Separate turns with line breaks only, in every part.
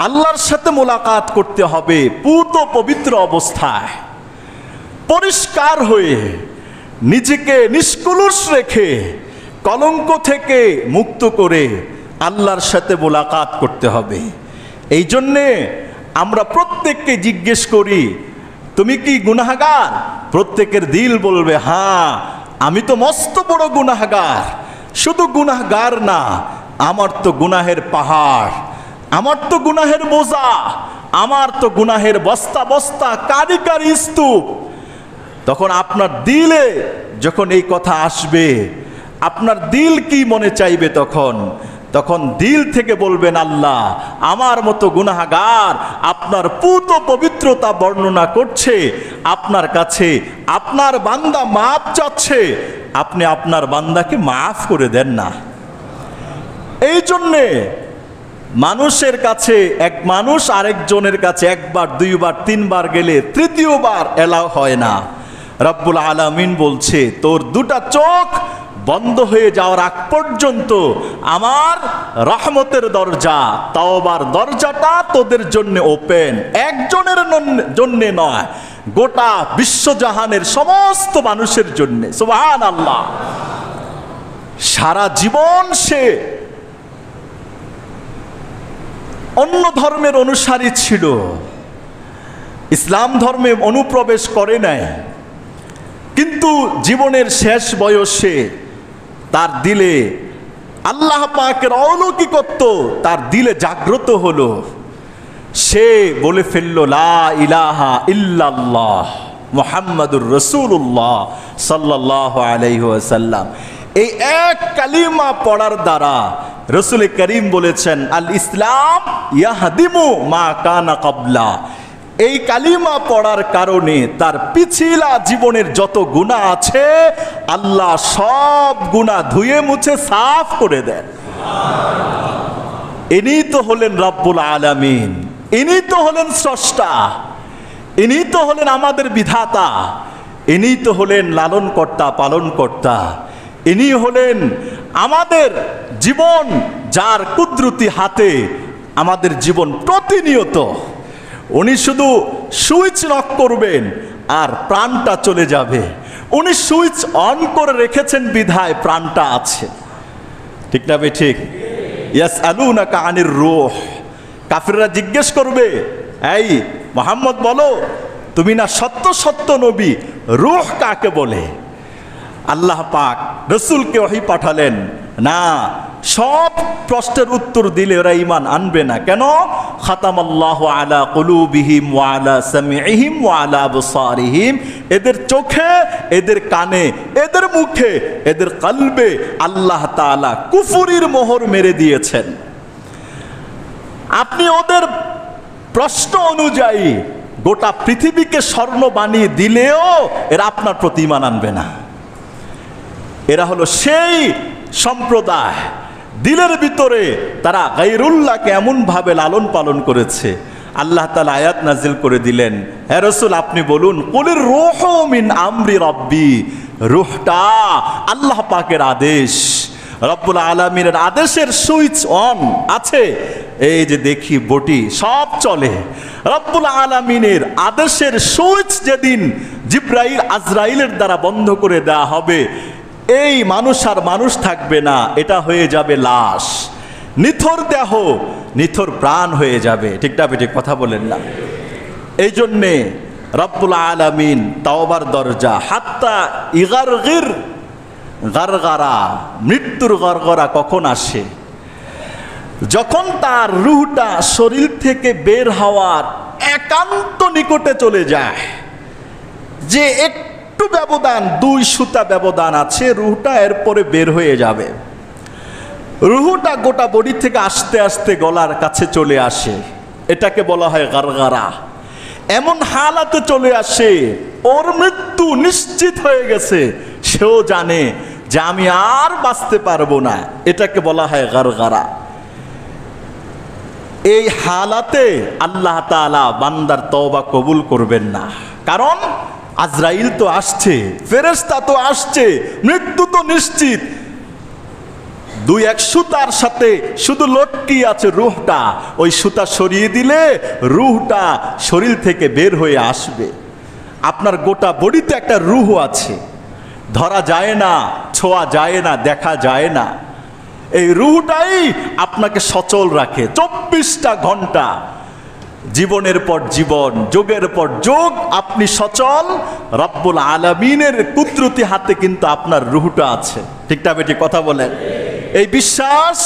আল্লাহর সাথে মোলাকাত করতে হবে পূত পবিত্র অবস্থায়, পরিষ্কার হয়ে, নিজেকে নিষ্কলুষ রেখে, কলঙ্ক থেকে মুক্ত করে আল্লাহর সাথে মোলাকাত করতে হবে। এই জন্যে আমরা প্রত্যেককে জিজ্ঞেস করি, তুমি কি গুনাহগার? প্রত্যেকের দিল বলবে হ্যাঁ, আমি তো মস্ত বড় গুনাহগার। শুধু গুনাহগার না, আমার তো গুনাহের পাহাড়, আমার তো গুনাহের বোঝা, আমার তো গুনাহের বস্তা বস্তা কারি কারি স্তূপ। তখন আপনার দিলে যখন এই কথা আসবে, আপনার দিল কি মনে চাইবে? তখন দিল থেকে বলবেন, আল্লাহ, আমার মতো গুনাহগার আপনার পূত পবিত্রতা বর্ণনা করছে, আপনার কাছে আপনার বান্দা মাফ চাচ্ছে, আপনি আপনার বান্দাকে মাফ করে দেন না। এই জন্যে মানুষের কাছে, এক মানুষ আরেকজনের কাছে একবার দুইবার তিনবার গেলে তৃতীয়বার এলাও হয় না। রব্বুল আলামিন বলছে, তোর দুটা চোখ বন্ধ হয়ে যাওয়ার আগ পর্যন্ত আমার রহমতের দরজা, তাওবার দরজাটা তোদের জন্য ওপেন। একজনের জন্য নয়, গোটা বিশ্বজাহানের সমস্ত মানুষের জন্য। সুবহানাল্লাহ। সারা জীবন সে অন্য ধর্মের অনুসারী ছিল, ইসলাম ধর্মে অনুপ্রবেশ করে নাই, কিন্তু জীবনের শেষ বয়সে তার দিলে আল্লাহ পাকের অলৌকিকত্ব তার দিলে জাগ্রত হলো। সে বলে ফেলল, লা ইলাহা ইল্লাল্লাহ মুহাম্মাদুর রাসূলুল্লাহ সাল্লাল্লাহু আলাইহি ওয়াসাল্লাম। এই এক কালিমা পড়ার দ্বারা রাসূল করিম বলেছেন, আল ইসলাম ইয়াহদিমু মা কানা ক্বাবলা। এই কালিমা পড়ার কারণে তার পিছিলা জীবনের যত গুনাহ আছে, আল্লাহ সব গুনাহ ধুয়ে মুছে সাফ করে দেন। ইনি তো হলেন রব্বুল আলামিন, ইনি তো হলেন স্রষ্টা, ইনি তো হলেন আমাদের বিধাতা, ইনি তো হলেন লালন কর্তা পালন কর্তা, ইনি হলেন আমাদের জীবন, যার কুদরতি হাতে আমাদের জীবন প্রতিনিয়ত। উনি শুধু সুইচ অন করবেন আর প্রাণটা চলে যাবে। উনি সুইচ অন করে রেখেছেন বিধায় প্রাণটা আছে। ঠিক না ভাই? ঠিক। ইয়াসআলুনাকা আনির রূহ। কাফিররা জিজ্ঞেস করবে, এই মুহাম্মদ বলো, তুমি না সত্য সত্য নবী, রূহ কাকে বলে? আল্লাহ পাক রাসূলকে ওহী পাঠালেন, না, সব প্রশ্নের উত্তর দিলে ওরা ঈমান আনবে না। কেন? খাতামাল্লাহু আলা কুলুবিহিম ওয়া আলা সামিইহিম ওয়া আলা আবসারিহিম। এদের চোখে, এদের কানে, এদের মুখে, এদের কলবে আল্লাহ তাআলা কুফরির মোহর মেরে দিয়েছেন। আপনি ওদের প্রশ্ন অনুযায়ী গোটা পৃথিবীকে স্বর্ণ বানিয়ে দিলেও এরা আপনার প্রতি ঈমান আনবে না। এরা হলো সেই সম্প্রদায়, দিলের ভিতরে তারা গায়রুল্লাহকে এমন ভাবে লালন পালন করেছে। আল্লাহ তাআলা আয়াত নাজিল করে দিলেন, হে রাসূল আপনি বলুন, কুলির রূহু মিন আমরি রাব্বি। রূহটা আল্লাহ পাকের আদেশ, রব্বুল আলামিনের আদেশের সুইচ অন আছে। এই যে দেখি বটি সব চলে, রব্বুল আলামিনের আদেশের সুইচ যেদিন জিবরাইল আজরাইলের দ্বারা বন্ধ করে দেওয়া হবে, এই মানুষ আর মানুষ থাকবে না, এটা হয়ে যাবে লাশ, নিথর দেহ, নিথর প্রাণ হয়ে যাবে। ঠিক না? ঠিক কথা বলেন না? এই জন্যে রব্বুল আলামিন তাওবার দরজা, হাত্তা ইগারগির গারগারা, মৃত্যুর গরগরা কখন আসে? যখন তার রূহটা শরীর থেকে বের হওয়ার একান্ত নিকটে চলে যায়, যে একটু ব্যবধান, 2 সুতা ব্যবধান আছে, রূহটা এরপরে বের হয়ে যাবে। রূহটা গোটা বডি থেকে আস্তে আস্তে গলার কাছে চলে আসে, এটাকে বলা হয় গারগারা। এমন হালাতে চলে আসে ওর মৃত্যু নিশ্চিত হয়ে গেছে, সেও জানে যে আমি আর বাঁচতে পারবো না, এটাকে বলা হয় গারগারা। এই হালাতে আল্লাহ তাআলা বান্দার তওবা কবুল করবেন না, কারণ আজরাইল তো আসছে, ফেরেশতা তো আসছে, মৃত্যু তো নিশ্চিত। দুই এক সুতার সাথে শুধু লটকি আছে রুহটা, ওই সুতা সরিয়ে দিলে রুহটা শরীর থেকে বের হয়ে আসবে। আপনার গোটা বডিতে একটা রুহ আছে, ধরা যায় না, ছোঁয়া যায় না, দেখা যায় না। এই রুহটাই আপনাকে সচল রাখে 24টা ঘন্টা, জীবনের পর জীবন, যোগের পর যোগ আপনি সচল। রব্বুল আলামিনের কুদরতি হাতে কিন্তু আপনার রুহটা আছে। ঠিক না বেটি, কথা বলেন? এই বিশ্বাস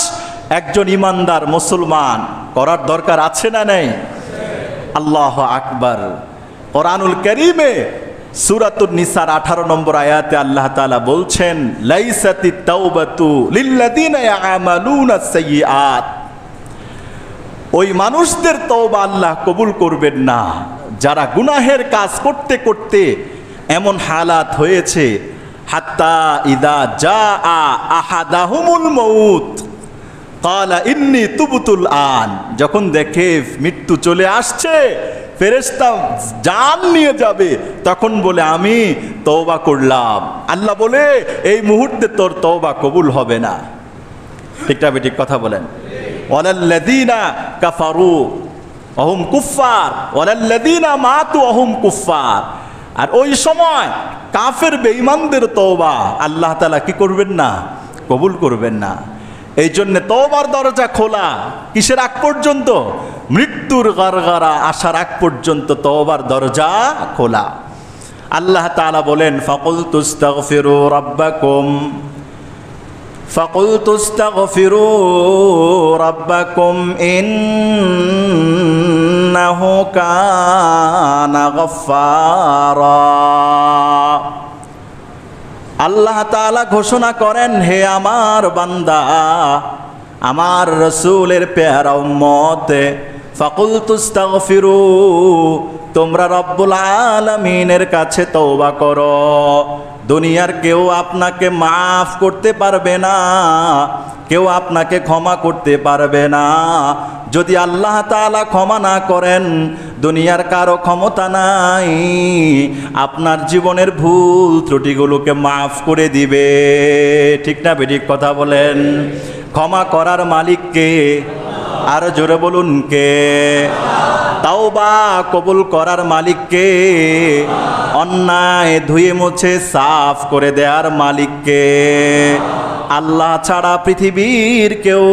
একজন ইমানদার মুসলমান করার দরকার আছে না নেই? আল্লাহু আকবার। কোরআনুল কারীমে সূরাতুন নিসার 18 নম্বর আয়াতে আল্লাহ তাআলা বলছেন, লাইসাতিত তাওবাতু লিল্লাযিনা ইয়ামালুনা সাইয়্যাত। ওই মানুষদের তওবা আল্লাহ কবুল করবেন না যারা গুনাহের কাজ করতে করতে এমন হালাত হয়েছে, হাত্তা ইদা জাআ আহাদাহুমুল মাউত ক্বালা ইন্নী তুবতুল আন। যখন দেখে মৃত্যু চলে আসছে, ফেরেশতা জান নিয়ে যাবে, তখন বলে আমি তওবা করলাম। আল্লাহ বলে এই মুহূর্তে তোর তওবা কবুল হবে না। ঠিকটা বেঠিক কথা বলেন? ওয়ালাল্লাযীনা কাফারু ওয়াহুম কুফফার ওয়ালাল্লাযীনা মাতু ওয়াহুম কুফফার। আর ওই সময় কাফের বেঈমানদের তওবা আল্লাহ তাআলা কি করবেন না? কবুল করবেন না। এই জন্য তওবার দরজা খোলা কিসের আগ পর্যন্ত? মৃত্যুর গারগারা আসার আগ পর্যন্ত তওবার দরজা খোলা। আল্লাহ তাআলা বলেন, ফাকুলতু ইস্তাগফিরু রাব্বাকুম فقلت استغفروا ربكم إنه كان غفارا। আল্লাহ তাআলা ঘোষণা করেন, হে আমার বান্দা, আমার রাসূলের পেয়ারা উম্মত, ফাকুলতু ইস্তাগফিরু, তোমরা রব্বুল আলামিনের কাছে তওবা করো। দুনিয়ার কেউ আপনাকে মাফ করতে পারবে না, কেউ আপনাকে ক্ষমা করতে পারবে না। যদি আল্লাহ তাআলা ক্ষমা না করেন, দুনিয়ার কারো ক্ষমতা নাই আপনার জীবনের ভুল ত্রুটিগুলোকে মাফ করে দিবে। ঠিক না বেঠিক কথা বলেন? ক্ষমা করার মালিক কে? আর জোরে বলুন কে? তাওবা কবুল করার মালিক কে? অন্যায় ধুয়ে মুছে সাফ করে দেওয়ার মালিক কে? আল্লাহ ছাড়া পৃথিবীর কেউ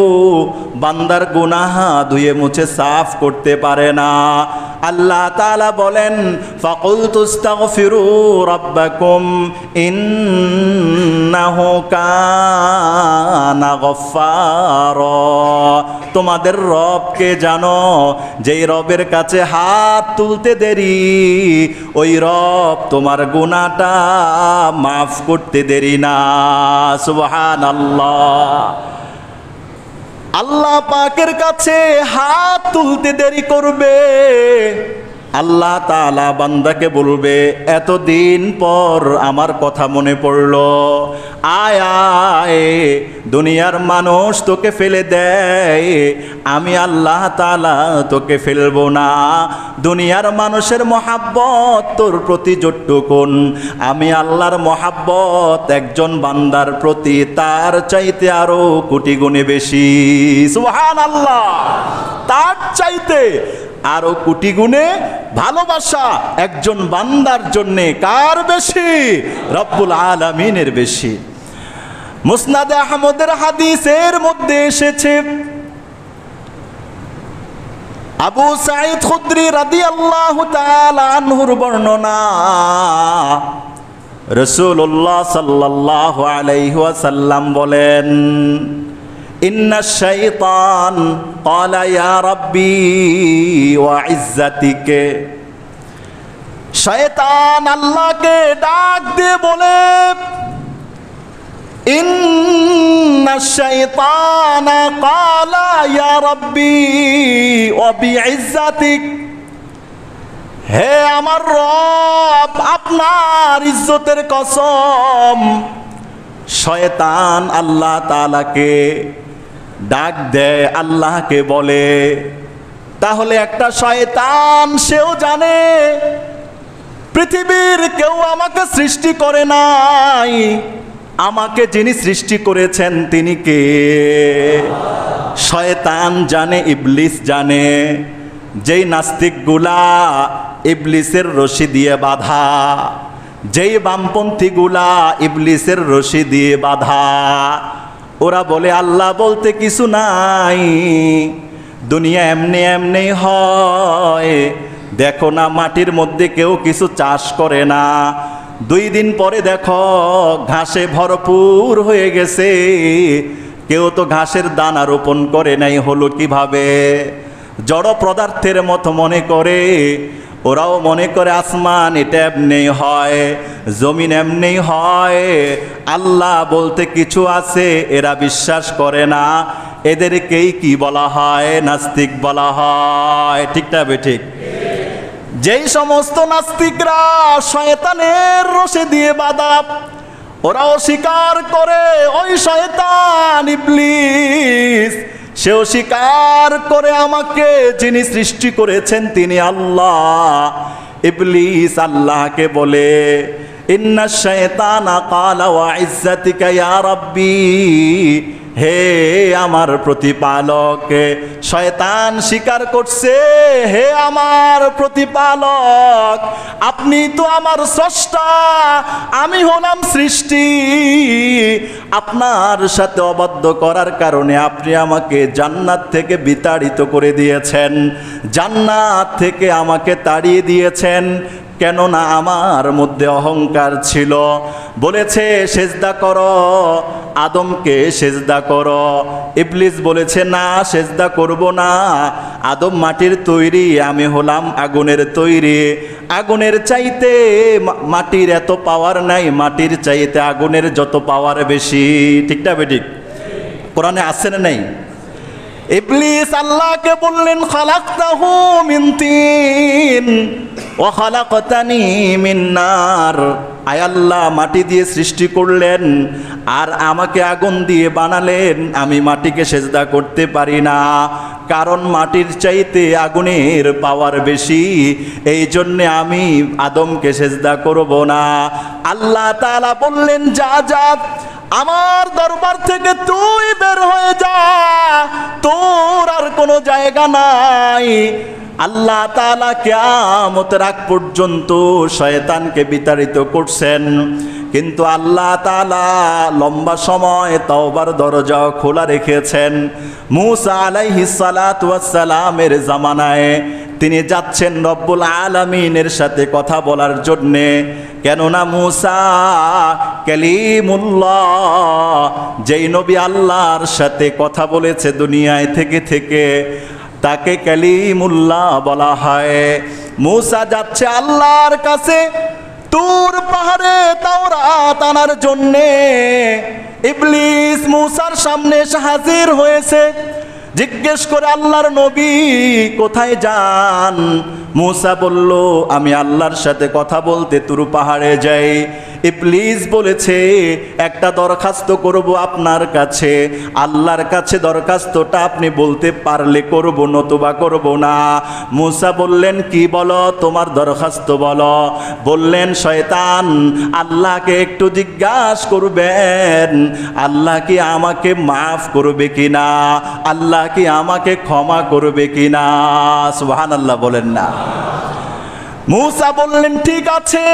বান্দার গুনাহ ধুয়ে মুছে সাফ করতে পারে না। আল্লাহ তাআলা বলেন, ফাকুলতু ইস্তাগফিরু রাব্বাকুম ইন্নাহু কানা গফফারা। তোমাদের রবকে জানো, যেই রবের কাছে হাত তুলতে দেরি, ওই রব তোমার গুনাহটা মাফ করতে দেরি না। সুবহানাল্লাহ। আল্লাহ পাকের কাছে হাত তুলতে দেরি করবে, আল্লাহ তাআলা বান্দাকে বলবে, এতদিন পর আমার কথা মনে পড়লো, আয় আয়। দুনিয়ার মানুষ তোকে ফেলে দেয়, আমি আল্লাহ তাআলা তোকে ফেলবো না। দুনিয়ার মানুষের মহাব্বত তোর প্রতি যতটুকুন, আমি আল্লাহর মহাব্বত একজন বান্দার প্রতি তার চাইতে আরো কোটি গুণে বেশি। সুবহানাল্লাহ। তার চাইতে আরো কোটি গুণে ভালোবাসা একজন বান্দার জন্যে কার বেশি? রব্বুল আলামিনের বেশি। মুসনাদে আহমদের হাদিসের মধ্যে এসেছে, আবু সাঈদ খুদরি রাদিয়াল্লাহু তাআলা আনহুর বর্ণনা, রাসূলুল্লাহ সাল্লাল্লাহু আলাইহি ওয়াসাল্লাম বলেন, ইন্না শাইতান ক্বালা ইয়া রাব্বি ওয়া ইজ্জাতিকে। শয়তান আল্লাহকে ডাক দিয়ে বলে, ইন্না শাইতানা ক্বালা ইয়া রাব্বি ওয়া বিইজ্জাতিক। হে আমার রব, আপনার ইজ্জতের কসম। শয়তান আল্লাহ তাআলাকে ডাক দেয়, আল্লাহকে বলে। তাহলে একটা শয়তান সেও জানে পৃথিবীর কেউ আমাকে সৃষ্টি করে নাই, আমাকে যিনি সৃষ্টি করেছেন তিনি কে? শয়তান জানে, ইবলিস জানে। যেই নাস্তিকগুলা ইবলিসের রশি দিয়ে বাঁধা, যেই বামপন্থীগুলা ইবলিসের রশি দিয়ে বাঁধা, ওরা বলে আল্লাহ বলতে কিছু নাই, দুনিয়া এমনি এমনি হয়। দেখো না, মাটির মধ্যে কেউ কিছু চাষ করে না, 2 দিন পরে দেখো ঘাসে ভরপুর হয়ে গেছে। কেউ তো ঘাসের দানা রোপণ করে নাই, হলো কিভাবে? জড় পদার্থের মতো মনে করে। ওরাও মনে করে আসমান এটা এমনি হয়, জমিন এমনি হয়, আল্লাহ বলতে কিছু আছে। এরা বিশ্বাস করে না। এদেরকেই কি বলা হয়? নাস্তিক বলা হয়। ঠিক না বেঠিক? যেই সমস্ত নাস্তিকরা শয়তানের রশি দিয়ে বাঁধা, ওরাও স্বীকার করে ওই শয়তান ইবলিস, সেও স্বীকার করে আমাকে যিনি সৃষ্টি করেছেন তিনি আল্লাহ। ইবলিস আল্লাহকে বলে, ইন্না শায়তানা ক্বালা ওয়া ইজ্জাতিকা ইয়া রাব্বি, হে আমার প্রতিপালক। শয়তান স্বীকার করছে, হে আমার প্রতিপালক, আপনি তো আমার স্রষ্টা, আমি হলাম সৃষ্টি। আপনার সাথে অবাধ্য করার কারণে আপনি আমাকে জান্নাত থেকে বিতাড়িত করে দিয়েছেন, জান্নাত থেকে আমাকে তাড়িয়ে দিয়েছেন। কেননা আমার মধ্যে অহংকার ছিল। বলেছে সেজদা করো, আদমকে সেজদা করো। ইবলিস বলেছে না, সেজদা করব না। আদম মাটির তৈরি, আমি হলাম আগুনের তৈরি। আগুনের চাইতে মাটির এত পাওয়ার নাই, মাটির চাইতে আগুনের যত পাওয়ার বেশি। ঠিক না বেঠিক? কোরআনে আছে না নাই? ইবলিস আল্লাহকে বললেন, খালাকতাহু মিন তিন ওয়া খালাকতানি মিন নার। আয় আল্লাহ, মাটি দিয়ে সৃষ্টি করলেন আর আমাকে আগুন দিয়ে বানালেন, আমি মাটিকে সেজদা করতে পারি না, কারণ মাটির চাইতে আগুনের পাওয়ার বেশি। এই জন্যে আমি আদমকে সেজদা করব না। আল্লাহ তাআলা বললেন, যা যা, আমার দরবার থেকে তুই বের হয়ে যা, তোর আর কোনো জায়গা নাই। আল্লাহ তাআলা কিয়ামতের আগ পর্যন্ত শয়তানকে বিতাড়িত করছেন, কিন্তু আল্লাহ তাআলা লম্বা সময় তওবার দরজা খোলা রেখেছেন। মূসা আলাইহিস সালাতু ওয়াস সালামের জামানায় তিনি যাচ্ছেন রব্বুল আলামিনের সাথে কথা বলার জন্যে। কেননা মূসা কালিমুল্লাহ, যেই নবী আল্লাহর সাথে কথা বলেছে দুনিয়ায় থেকে, তাকে কালিমুল্লাহ বলা হয়। মূসা যাচ্ছে আল্লাহর কাছে তুর পাহাড়ে তাওরাত আনার জন্যে। ইবলিস মূসার সামনে এসে হাজির হয়েছে। জিজ্ঞেস করে, আল্লাহর নবী কোথায় যান? মূসা বলল, আমি আল্লাহর সাথে কথা বলতে তুর পাহাড়ে যাই। ইবলিস বলেছে, একটা দরখাস্ত করব আপনার কাছে, আল্লাহর কাছে দরখাস্তটা আপনি বলতে পারলে করব, নতুবা করব না। মূসা বললেন, কি বলো, তোমার দরখাস্ত বলো। বললেন, শয়তান আল্লাহকে একটু জিজ্ঞাসা করবেন, আল্লাহ কি আমাকে মাফ করবে কিনা, আল্লাহ কি আমাকে ক্ষমা করবে কিনা। সুবহানাল্লাহ বলেন না? মূসা বললেন, ঠিক আছে,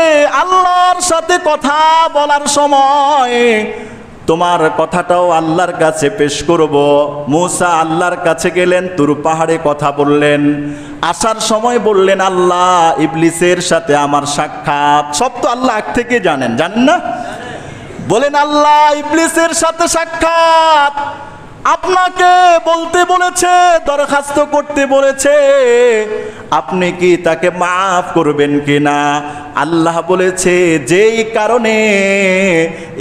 আল্লাহর সাথে কথা বলার সময় তোমার কথাটাও আল্লাহর কাছে পেশ করব। মূসা আল্লাহর কাছে গেলেন, তুর পাহাড়ে কথা বললেন। আসার সময় বললেন, আল্লাহ ইবলিসের সাথে আমার সাক্ষাৎ। সব তো আল্লাহ আগ থেকে জানেন, জানেন না? বলেন, আল্লাহ ইবলিসের সাথে সাক্ষাৎ, আপনাকে বলতে বলেছে, দরখাস্ত করতে বলেছে, আপনি কি তাকে মাফ করবেন কিনা? আল্লাহ বলেছে, যেই কারণে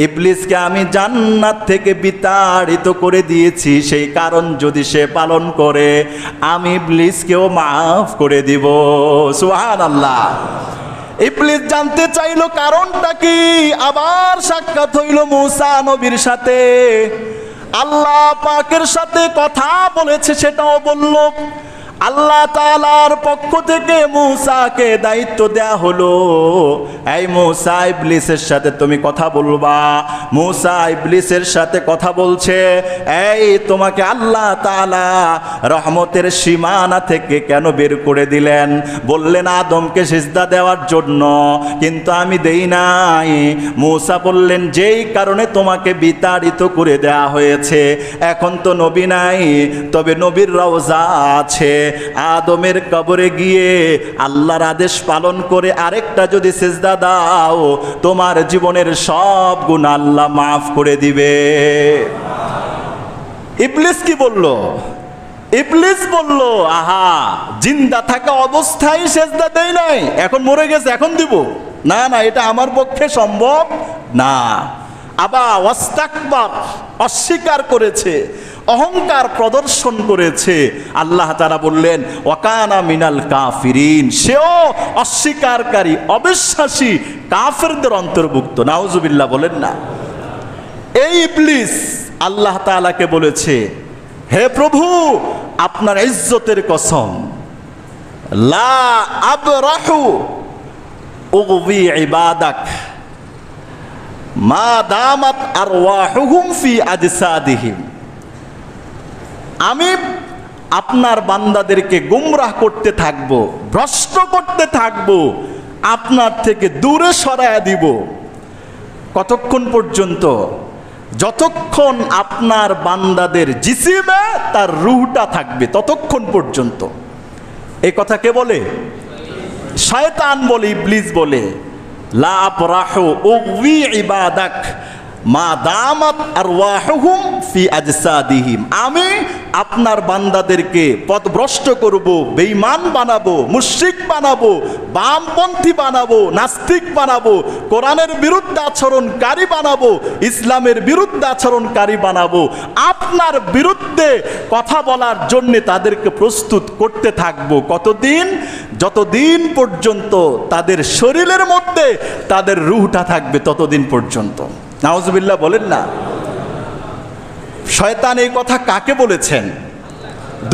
ইবলিসকে আমি জান্নাত থেকে বিতাড়িত করে দিয়েছি, সেই কারণ যদি সে পালন করে, আমি ইবলিসকেও মাফ করে দিব। সুবহানাল্লাহ। ইবলিস জানতে চাইলো কারণটা কি। আবার সাক্ষাৎ হইল মূসা নবীর সাথে। আল্লাহ পাকের সাথে কথা বলেছে সেটাও বলল। আল্লাহ তাআলার পক্ষ থেকে মূসাকে দায়িত্ব দেয়া হলো, এই মূসা ইবলিসের সাথে তুমি কথা বলবা। মূসা ইবলিসের সাথে কথা বলছে, এই তোমাকে আল্লাহ তাআলা রহমতের সীমানা থেকে কেন বের করে দিলেন? বললেন আদমকে সিজদা দেওয়ার জন্য, কিন্তু আমি দেই নাই। মূসা বললেন যেই কারণে তোমাকে বিতাড়িত করে দেয়া হয়েছে, এখন তো নবী নাই, তবে নবীর রওজা আছে। আদমের কবরে গিয়ে আল্লাহর আদেশ পালন করে আরেকটা যদি সিজদা দাও, তোমার জীবনের সব গুনাহ আল্লাহ মাফ করে দিবে। ইবলিস কি বলল? ইবলিস বলল, আহা, জিন্দা থাকা অবস্থায় সিজদা দেই নাই, এখন মরে গেছে এখন দিব না, না এটা আমার পক্ষে সম্ভব না। আবা ওয়াস্তাকবার, অস্বীকার করেছে, অহংকার প্রদর্শন করেছে। আল্লাহ তাআলা বললেন ওয়াকানা মিনাল কাফিরিন, সেও অস্বীকারী অবিশ্বাসী কাফেরদের অন্তর্ভুক্ত। নাউজুবিল্লাহ বলেন না। এই ইবলিস আল্লাহ তাআলাকে বলেছে, হে প্রভু আপনার ইজ্জতের কসম, লা আবরাহু উগবি ইবাদাক মা দামাত আরওয়াহুহুম ফি আজসাদিহিম, আমি আপনার বান্দাদেরকে গুমরাহ করতে থাকব, ভ্রষ্ট করতে থাকব, আপনার থেকে দূরে সরায়া দিব। কতক্ষণ পর্যন্ত? যতক্ষণ আপনার বান্দাদের জিসিমে তার রূহটা থাকবে ততক্ষণ পর্যন্ত। এই কথা কে বলে? শয়তান বলে, ইবলিস বলে। লা আবরাহু উগবি ইবাদাক মা দামাত আরওয়াহুহুম ফি আজসাদিহিম, আমি আপনার বান্দাদেরকে পথভ্রষ্ট করব, বেঈমান বানাবো, মুশরিক বানাবো, বামপন্থী বানাবো, নাস্তিক বানাবো, কোরআনের বিরুদ্ধে আচরণকারী বানাবো, ইসলামের বিরুদ্ধে আচরণকারী বানাবো। আপনার বিরুদ্ধে কথা বলার জন্য তাদেরকে প্রস্তুত করতে থাকবো। কতদিন? যতদিন পর্যন্ত তাদের শরীরের মধ্যে তাদের রূহটা থাকবে ততদিন পর্যন্ত। নাউজুবিল্লাহ বলেন না। শয়তান এই কথা কাকে বলেছেন?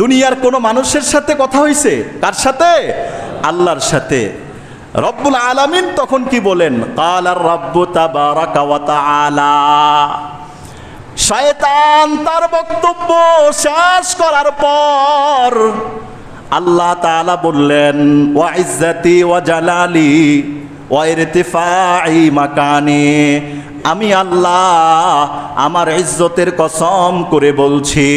দুনিয়ার কোন মানুষের সাথে কথা হইছে? কার সাথে? আল্লাহর সাথে। রব্বুল আলামিন তখন কি বলেন? কালার রাব্বু তাবারাকা ওয়া তাআলা। শয়তান তার বক্তব্য শেষ করার পর আল্লাহ তাআলা বললেন, ওয়া ইজ্জতি ওয়া জালালি ওয়া ইরতিফাই মাকানি, আমি আল্লাহ আমার ইজ্জতের কসম করে বলছি,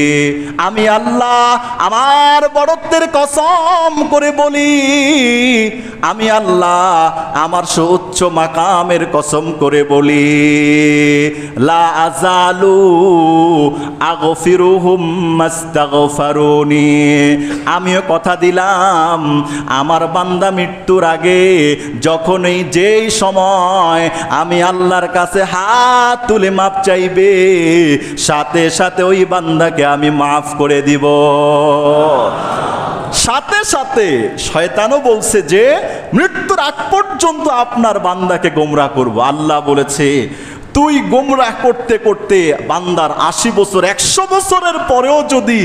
আমি আল্লাহ আমার বড়ত্বের কসম করে বলি, আমি আল্লাহ আমার সুউচ্চ মাকামের কসম করে বলি, লা আযালু আগফিরুহুম মাস্তাগফারুনি, আমিও কথা দিলাম আমার বান্দা মৃত্যুর আগে যখনই যেই সময় আমি আল্লাহর কাছে হাত তুলে মাপ চাইবে, সাথে সাথে ওই বান্দাকে আমি মাফ করে দিব। সাথে সাথে শয়তানও বলছে যে মৃত্যুর আগ পর্যন্ত আপনার বান্দাকে গোমরাহ করব। আল্লাহ বলেছে তুই গোমরাহ করতে করতে বান্দার 80 বছর 100 বছরের পরেও যদি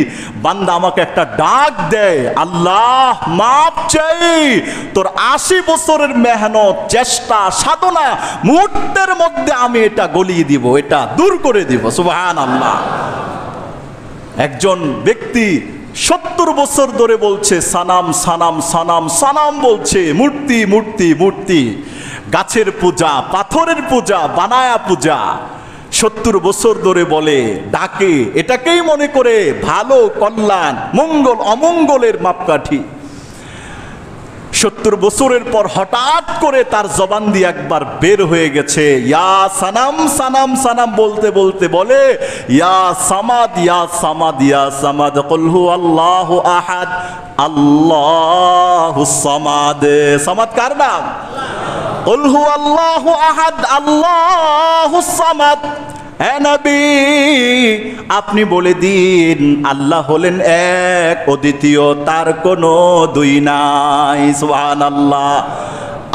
বান্দা আমাকে একটা ডাক দেয়, আল্লাহ মাপ চাই, তোর 80 বছরের মেহনত, চেষ্টা, সাধনা মুহূর্তের মধ্যে আমি এটা গলিয়ে দিব, এটা দূর করে দিব। সুবহানাল্লাহ। একজন ব্যক্তি 70 বছর ধরে বলছে সানাম সানাম সানাম সানাম বলছে, মূর্তি মূর্তি মূর্তি, গাছের পূজা, পাথরের পূজা, বানায়া পূজা 70 বছর ধরে বলে, ডাকে, এটাকেই মনে করে ভালো, কল্যাণ, মঙ্গল অমঙ্গলের মাপকাঠি। 70 বছরের পর হঠাৎ করে তার জবান দিয়ে একবার বের হয়ে গেছে, ইয়া সানাম সানাম সানাম বলতে বলতে বলে, ইয়া সামাদ ইয়া সামাদ ইয়া সামাদ কুল হু আল্লাহু আহাদ আল্লাহুস সামাদ। সামাদ কার নাম? কুল হু আল্লাহু আহাদ আল্লাহুস সামাদ। হে নবী আপনি বলে দিন আল্লাহ হলেন এক, অদ্বিতীয়, তার কোনো দুই নাই। সুবহানাল্লাহ।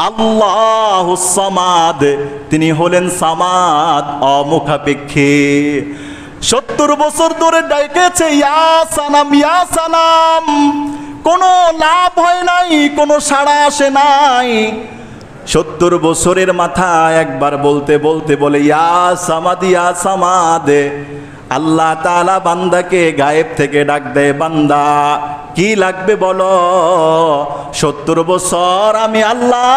আল্লাহুস সামাদ, তিনি হলেন সামাদ, অমুখাপেক্ষী। 70 বছর ধরে ডেকেছে ইয়া সানাম ইয়া সানাম, কোনো লাভ হয় নাই, কোনো সাড়া আসে নাই। 70 বছরের মাথায় একবার বলতে বলতে বলে ইয়া সামাদ ইয়া সামাদ। আল্লাহ তাআলা বান্দাকে গায়েব থেকে ডাক দেয়, বান্দা কি লাগবে বলো। 70 বছর আমি আল্লাহ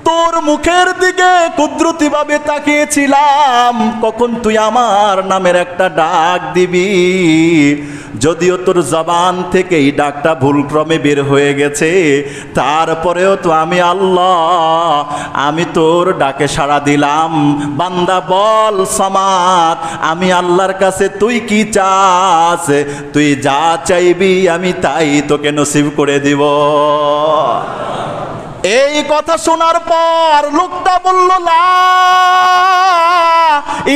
তোর মুখের দিকে কুদরতিভাবে তাকিয়েছিলাম, কখন তুই আমার নামের একটা ডাক দিবি। যদিও তোর জবান থেকে এই ডাকটা ভুলক্রমে বের হয়ে গেছে, তারপরেও তো আমি আল্লাহ, আমি তোর ডাকে সাড়া দিলাম। বান্দা বল সামাদ, আমি আল্লাহর কাছে তুই কি চাস? তুই যা চাইবি আমি তাই তোকে নসিব করে দিব। এই কথা শোনার পর লোকটা বলল লা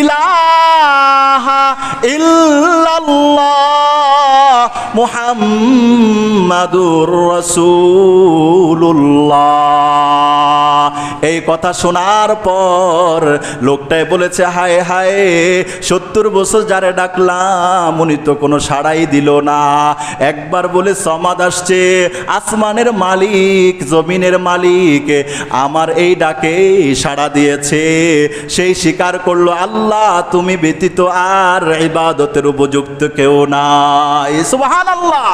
ইলাহা ইল্লাল্লাহ মুহাম্মাদুর রাসূলুল্লাহ। এই কথা শোনার পর লোকটাই বলেছে, হায় হায়, 70 বছর যারে ডাকলাম উনি তো কোনো সাড়াই দিল না। একবার বলে সমাদ আসছে, আসমানের মালিক জমিনের মালিক আমার এই ডাকে সাড়া দিয়েছে। সেই স্বীকার করলো, আল্লাহ তুমি ব্যতীত আর ইবাদতের উপযুক্ত কেউ নাই। সুবহানাল্লাহ,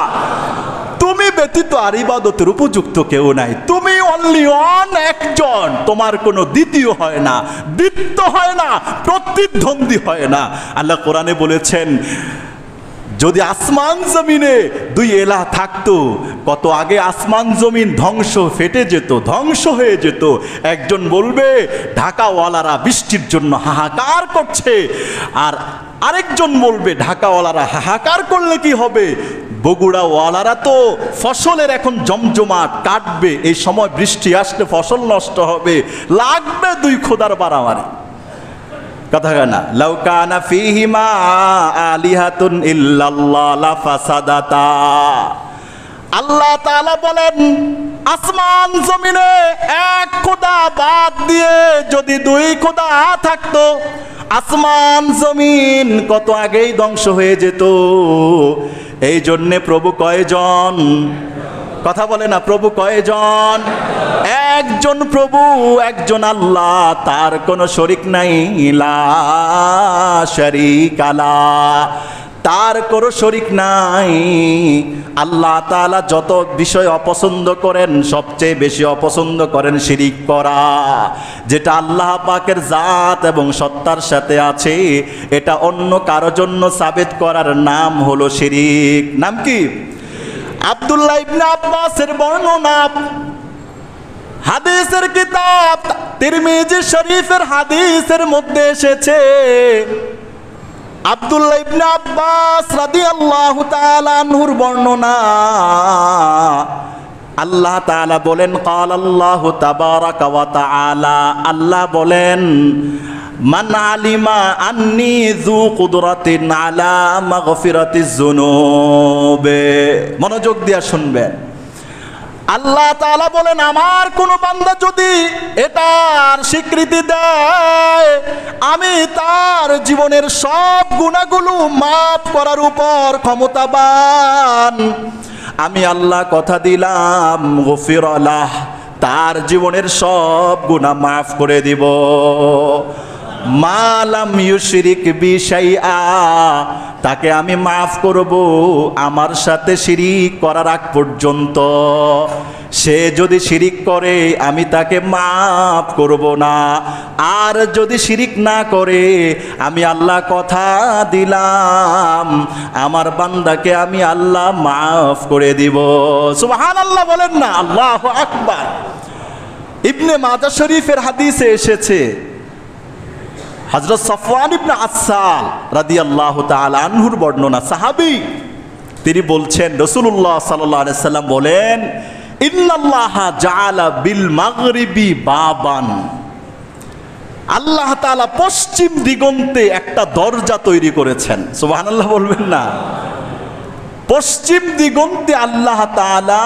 তুমি ব্যতীত আর ইবাদতের উপযুক্ত কেউ নাই। তুমি অনলি ওয়ান, একজন, তোমার কোনো দ্বিতীয় হয় না, দ্বিত্ব হয় না, প্রতিদ্বন্দ্বী হয় না। আল্লাহ কোরআনে বলেছেন, যদি আসমান জমিনে 2 এলাহ থাকতো, কত আগে আসমান জমিন ধ্বংস, ফেটে যেত, ধ্বংস হয়ে যেত। একজন বলবে ঢাকাওয়ালারা বৃষ্টির জন্য হাহাকার করছে, আর আরেকজন বলবে ঢাকাওয়ালারা হাহাকার করলে কি হবে, বগুড়াওয়ালারা তো ফসলের এখন জমজমাট, কাটবে, এই সময় বৃষ্টি আসলে ফসল নষ্ট হবে, লাগবে 2 খোদার বাড়াবাড়ি। কথা না, লাউ কানা ফীহিমা আলিহাতুন ইল্লাল্লাহ লাফাসাদাতা। আল্লাহ তাআলা বলেন, আসমান জমিনে এক খোদা বাদ দিয়ে যদি 2 খোদা থাকতো, আসমান জমিন কত আগেই ধ্বংস হয়ে যেত। এই জন্যে প্রভু কয়জন? কথা বলে না, প্রভু কয়জন? একজন প্রভু, একজন আল্লাহ, তার কোনো শরীক নাই। লা শারীকা লা, তার কোনো শরীক নাই। আল্লাহ তাআলা যত বিষয় অপছন্দ করেন, সবচেয়ে বেশি অপছন্দ করেন শিরিক করা। যেটা আল্লাহ পাকের জাত এবং সত্তার সাথে আছে, এটা অন্য কারো জন্য সাবেত করার নাম হলো শিরিক। নাম কি? আব্দুল্লাহ ইবনে আব্বাসের বর্ণনা, হাদিসের কিতাব তিরমিজি শরীফের হাদিসের মধ্যে এসেছে, আব্দুল্লাহ ইবনে আব্বাস রাদিয়াল্লাহু তাআলা আনহুর বর্ণনা। আল্লাহ তাআলা বলেন, ক্বাল আল্লাহু তাবারাকা ওয়া তাআলা, আল্লাহ বলেন, মান আলিমা আন্নী যু কুদরাতিন আলা মাগফিরাতিজ যুনুবে। মনোযোগ দিয়ে শুনবেন। আল্লাহ তাআলা বলেন, আমার কোন বান্দা যদি এটার স্বীকৃতি দেয়, আমি তার জীবনের সব গুনাহগুলো মাফ করার উপর ক্ষমতাবান। আমি আল্লাহ কথা দিলাম, গফিরা লাহ, তার জীবনের সব গুনাহ মাফ করে দিব। মালাম ইউশরিক বি শাইআ, তাকে আমি মাফ করব আমার সাথে শিরিক করার আগ পর্যন্ত। সে যদি শিরিক করে আমি তাকে মাফ করব না, আর যদি শিরিক না করে আমি আল্লাহ কথা দিলাম আমার বান্দাকে আমি আল্লাহ মাফ করে দিব। সুবহানাল্লাহ বলেন না, আল্লাহু আকবার। ইবনে মাজাহ শরীফের হাদিসে এসেছে, হযরত সাফওয়ান ইবনে আসাল রাদিয়াল্লাহু তাআলা আনহুর বর্ণনা, সাহাবী, তিনি বলছেন, রাসূলুল্লাহ সাল্লাল্লাহু আলাইহি সাল্লাম বলেন, ইন্নাল্লাহা জাআলা বিল মাগরিবি বাবান, আল্লাহ তাআলা পশ্চিম দিগন্তে একটা দরজা তৈরি করেছেন। সুবহানাল্লাহ বলবেন না? পশ্চিম দিগন্তে আল্লাহ তাআলা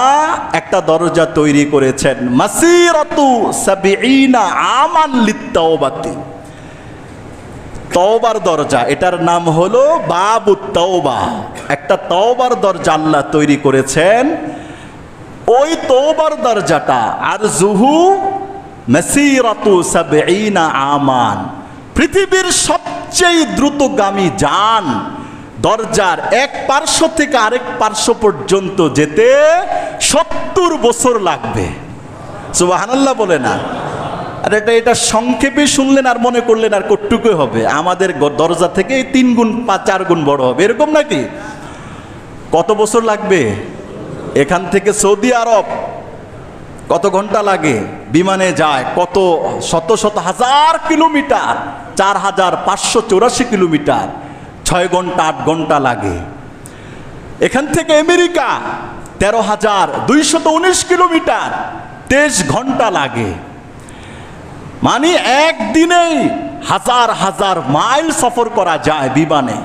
একটা দরজা তৈরি করেছেন। মাসিরাতু 70 আমান লিত-তাওবাতি, তওবার দরজা, এটার নাম হলো বাবুত তওবা। একটা তওবার দরজা আল্লাহ তৈরি করেছেন। ওই তওবার দরজাটা আরজুহু মাসিরাতু সাবঈনা আমান, পৃথিবীর সবচেয়ে দ্রুতগামী যান দরজার এক পার্শ্ব থেকে আরেক পার্শ্ব পর্যন্ত যেতে 70 বছর লাগবে। সুবহানাল্লাহ বলে না? আর এটা সংক্ষেপে শুনলেন আর মনে করলেন আর কতটুকু হবে, আমাদের দরজা থেকে 3 গুণ 4 গুণ বড় হবে, এরকম নাকি? কত বছর লাগবে? এখান থেকে সৌদি আরব কত ঘন্টা লাগে? বিমানে যায় কত শত শত হাজার কিলোমিটার, 4584 কিলোমিটার, 6 ঘন্টা 8 ঘন্টা লাগে। এখান থেকে আমেরিকা 13,219 কিলোমিটার, 23 ঘন্টা লাগে। মানে একদিনেই হাজার হাজার মাইল সফর করা যায় বিমানে।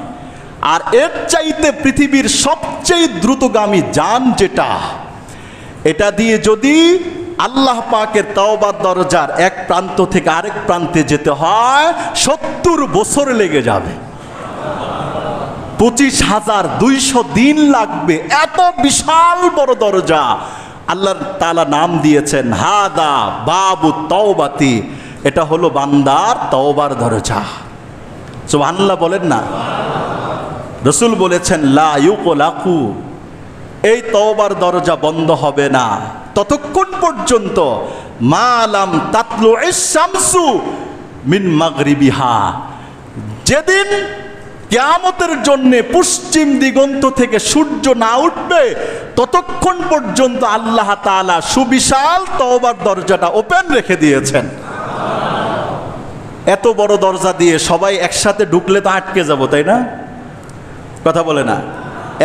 আর এর চাইতে পৃথিবীর সবচেয়ে দ্রুতগামী যান যেটা, এটা দিয়ে যদি আল্লাহ পাকের তওবার দরজার এক প্রান্ত থেকে আরেক প্রান্তে যেতে হয় 70 বছর লেগে যাবে, 25,200 দিন লাগবে। এত বিশাল বড় দরজা আল্লাহ তাআলা নাম দিয়েছেন হাদা বাবু তওবাতি, এটা হলো বান্দার তওবার দরজা। সুবহানাল্লাহ বলেন না? রাসূল বলেছেন লা ইউকলাকু, এই তওবার দরজা বন্ধ হবে না ততক্ষণ পর্যন্ত মালাম তাতলু ইশ-শামসু মিন মাগরিবিহা, যেদিন কিয়ামতের জন্য পশ্চিম দিগন্ত থেকে সূর্য না উঠবে ততক্ষণ পর্যন্ত আল্লাহ তাআলা সুবিশাল তওবার দরজাটা ওপেন রেখে দিয়েছেন। এত বড় দরজা দিয়ে সবাই একসাথে ঢুকলে তো আটকে যাব, তাই না? কথা বলে না?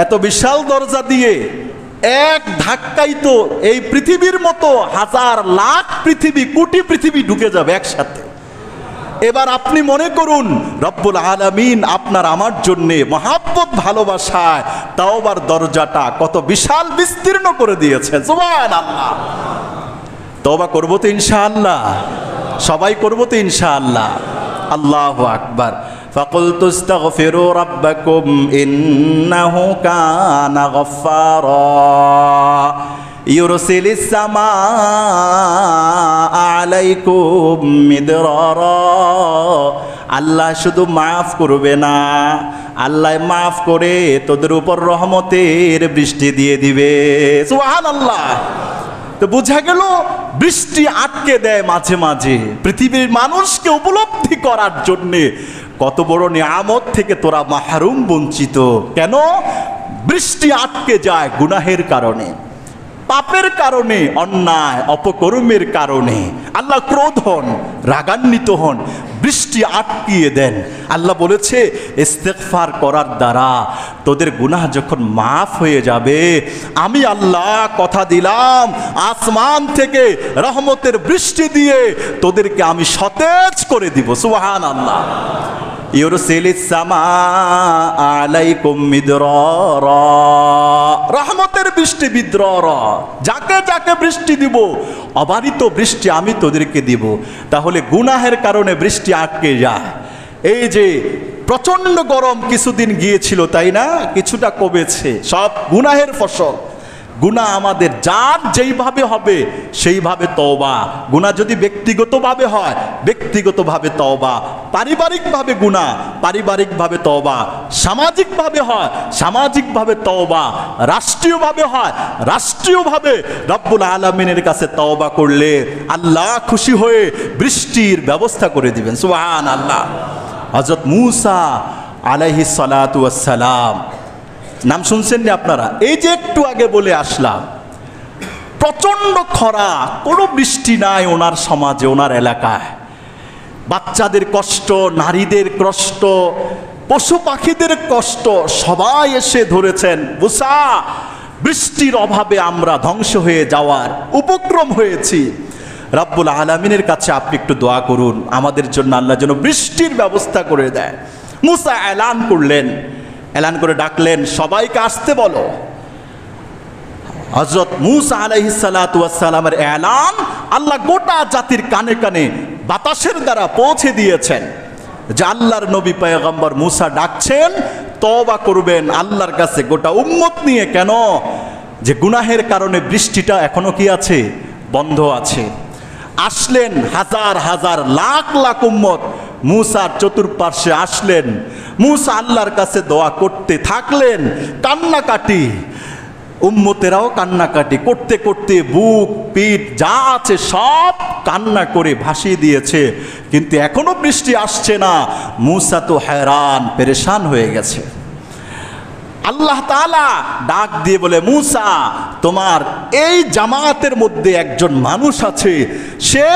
এত বিশাল দরজা দিয়ে এক ধাক্কাই তো এই পৃথিবীর মতো হাজার লাখ পৃথিবী, কোটি পৃথিবী ঢুকে যাবে একসাথে। এবার আপনি মনে করুন রব্বুল আলামিন আপনার আমার জন্যে মহাব্বত ভালোবাসায় তওবার দরজাটা কত বিশাল বিস্তীর্ণ করে দিয়েছেন। সুবহানাল্লাহ। তওবা করব তো ইনশাআল্লাহ, সবাই করব তো ইনশাআল্লাহ। আল্লাহু আকবার। ফাকুলতু আস্তাগফিরু রাব্বাকুম ইন্নাহু কানা গফফারা ইউরসিলিস সামাআ আলাইকুম মিদরারা। আল্লাহ শুধু মাফ করবে না, আল্লাহ মাফ করে তোদের উপর রহমতের বৃষ্টি দিয়ে দিবে। সুবহানাল্লাহ। তো বোঝা গেল বৃষ্টি আটকে দেয় মাঝে মাঝে পৃথিবীর মানুষকে উপলব্ধি করার জন্যে কত বড় নিয়ামত থেকে তোরা মাহরুম, বঞ্চিত। কেন? বৃষ্টি আটকে যায় গুনাহের কারণে, পাপের কারণে, অন্যায় অপকর্মের কারণে। আল্লাহ ক্রোধ হন, রাগান্বিত হন, বৃষ্টি আটকিয়ে দেন। আল্লাহ বলেছে ইস্তেগফার করার দ্বারা তোদের গুনাহ যখন মাফ হয়ে যাবে, আমি আল্লাহ কথা দিলাম আসমান থেকে রহমতের বৃষ্টি দিয়ে তোদেরকে আমি সতেজ করে দিব। সুবহানাল্লাহ। ইউরসিলিস সামাআ আলাইকুম মিদরারা, রহমতের বৃষ্টি, বিদ্রারা, যাকে যাকে বৃষ্টি দিব অবারিত বৃষ্টি আমি তোদেরকে দিব। তাহলে গুনাহের কারণে বৃষ্টি আটকে যায়। এই যে প্রচন্ড গরম কিছুদিন গিয়েছিল, তাই না? কিছুটা কমেছে, সব গুনাহের ফসল। গুনাহ আমাদের যার যেইভাবে হবে সেইভাবে তওবা। গুনাহ যদি ব্যক্তিগতভাবে হয় ব্যক্তিগতভাবে তওবা, পারিবারিকভাবে গুনাহ পারিবারিকভাবে তওবা, সামাজিকভাবে হয় সামাজিকভাবে তওবা, রাষ্ট্রীয়ভাবে হয় রাষ্ট্রীয়ভাবে রব্বুল আলামিনের কাছে তওবা করলে আল্লাহ খুশি হয়ে বৃষ্টির ব্যবস্থা করে দিবেন। সুবহানাল্লাহ। হযরত মূসা আলাইহিস সালাতু ওয়াস সালাম, নাম শুনছেন না আপনারা? এই যে একটু আগে বলে আসলাম, প্রচন্ড খরা, কোনো বৃষ্টি নাই ওনার সমাজে, ওনার এলাকায়। বাচ্চাদের কষ্ট, নারীদের কষ্ট, পশু পাখিদের কষ্ট, সবাই এসে ধরেছেন মূসা বৃষ্টির অভাবে আমরা ধ্বংস হয়ে যাওয়ার উপক্রম হয়েছি। রব্বুল আলামিনের কাছে আপনি একটু দোয়া করুন আমাদের জন্য, আল্লাহ যেন বৃষ্টির ব্যবস্থা করে দেয়। মূসা এলান করলেন, এলান করে ডাকলেন সবাইকে আসতে বলো। হযরত মূসা আলাইহিস সালাতু ওয়াস সালামের এলান আল্লাহ গোটা জাতির কানে কানে বাতাসের দ্বারা পৌঁছে দিয়েছেন। যে আল্লাহর নবী পয়গম্বর মুসা ডাকছেন তওবা করবেন আল্লাহর কাছে গোটা উম্মত নিয়ে। কেন? যে গুনাহের কারণে বৃষ্টিটা এখনো কি আছে? বন্ধ আছে। আসলেন হাজার হাজার লাখ লাখ উম্মত মুসার চতুর্পার্শ্বে আসলেন। মুসা আল্লাহর কাছে দোয়া করতে থাকলেন, কান্নাকাটি, উম্মতেরাও কান্নাকাটি করতে করতে বুক পিঠ যা আছে সব কান্না করে ভাসিয়ে দিয়েছে, কিন্তু এখনো বৃষ্টি আসছে না। মুসা তো हैरान পেরেশান হয়ে গেছে। আল্লাহ তাআলা ডাক দিয়ে বলে, মুসা তোমার এই জামাতের মধ্যে একজন মানুষ আছে, সে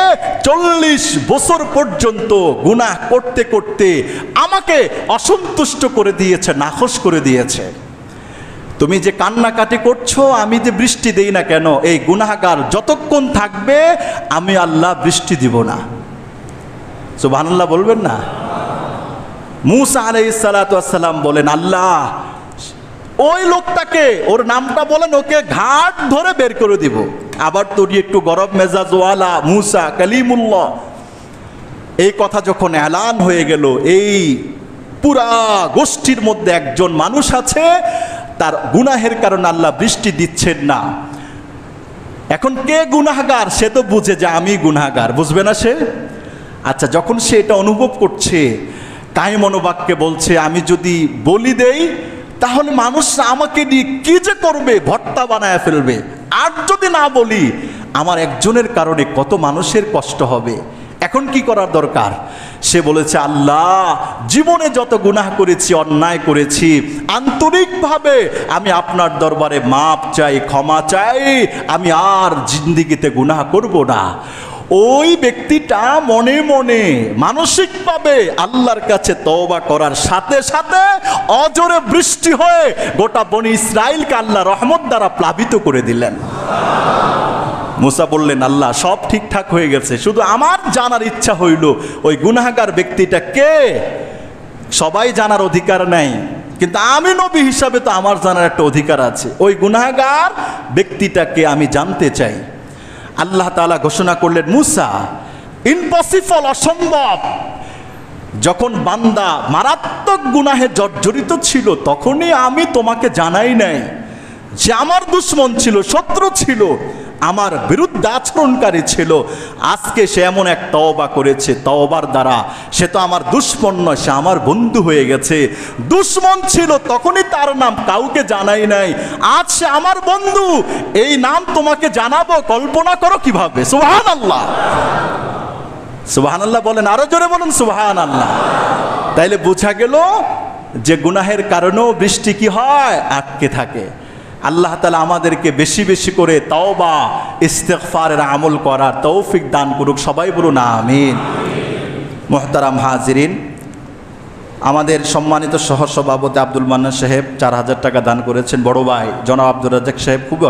40 বছর পর্যন্ত গুনাহ করতে করতে আমাকে অসন্তুষ্ট করে দিয়েছে, নাখোশ করে দিয়েছে। তুমি যে কান্নাকাটি করছো, আমি যে বৃষ্টি দেই না কেন, এই গুনাহগার যতক্ষণ থাকবে আমি আল্লাহ বৃষ্টি দিব না। সুবহানাল্লাহ বলবেন না? মুসা আলাইহিস সালাতু ওয়াস সালাম বলেন, আল্লাহ ওই লোকটাকে, ওর নামটা বলেন, ওকে ঘাট ধরে বের করে দিব। আবার তোর একটু গরম মেজাজ ওয়ালা মুসা কালিমুল্লাহ। এই কথা যখন এলান হয়ে গেল, এই পুরা গোষ্ঠীর মধ্যে একজন মানুষ আছে, তার গুনাহের কারণে আল্লাহ বৃষ্টি দিচ্ছেন না। এখন কে গুনাহগার? সে তো বুঝে যে আমি গুনাহগার, বুঝবে না সে? আচ্ছা, যখন সে এটা অনুভব করছে, কায়ে মনোবাক্যে বলছে, আমি যদি বলি দেই তাহলে মানুষরা আমাকে নিয়ে কি যে করবে, ভর্তা বানায় ফেলবে। আর যদি না বলি, আমার একজনের কারণে কত মানুষের কষ্ট হবে। এখন কি করার দরকার? সে বলেছে, আল্লাহ জীবনে যত গুনাহ করেছি, অন্যায় করেছি, আন্তরিকভাবে আমি আপনার দরবারে মাপ চাই, ক্ষমা চাই, আমি আর জিন্দেগিতে গুনাহ করব না। ওই ব্যক্তিটা মনে মনে মানসিকভাবে আল্লাহর কাছে তওবা করার সাথে সাথে অজরে বৃষ্টি হয়ে গোটা বনি ইসরাইলকে আল্লাহ রহমত দ্বারা প্লাবিত করে দিলেন। মুসা বললেন, আল্লাহ সব ঠিকঠাক হয়ে গেছে, শুধু আমার জানার ইচ্ছা হইল ওই গুনাহগার ব্যক্তিটা কে। সবাই জানার অধিকার নাই, কিন্তু আমি নবী হিসাবে তো আমার জানার একটা অধিকার আছে। ওই গুনাহগার ব্যক্তিটাকে আমি জানতে চাই। আল্লাহ তাআলা ঘোষণা করলেন, মুসা ইম্পসিবল, অসম্ভব। যখন বান্দা মারাত্মক গুনাহে জর্জরিত ছিল, তখনই আমি তোমাকে জানাই নাই যে আমার দুশমন ছিল, শত্রু ছিল, আমার বিরুদ্ধে আচরণকারী ছিল। আজকে সে এমন এক তওবা করেছে, তওবার দ্বারা সে তো আমার দুশমন নয়, সে আমার বন্ধু হয়ে গেছে। দুশমন ছিল তখনই তার নাম কাউকে জানাই নাই, আজ সে আমার বন্ধু, এই নাম তোমাকে জানাবো, কল্পনা করো কিভাবে। সুবহানাল্লাহ, সুবহানাল্লাহ বলেন, আরো জোরে বলেন সুবহানাল্লাহ। তাইলে বোঝা গেল যে গুনাহের কারণেও বৃষ্টি কি হয়? আটকে থাকে। আল্লাহ তাআলা আমাদেরকে বেশি বেশি করে তওবা ইস্তিগফারের আমল করার তৌফিক দান করুক। সবাই বলুন আমিন। মুহতারাম হাজিরিন, আমাদের সম্মানিত সহ সভাপতি আব্দুল মান্নান সাহেব 4000 টাকা দান করেছেন। বড় ভাই জনাব আব্দুর রাজ্জাক সাহেব খুবই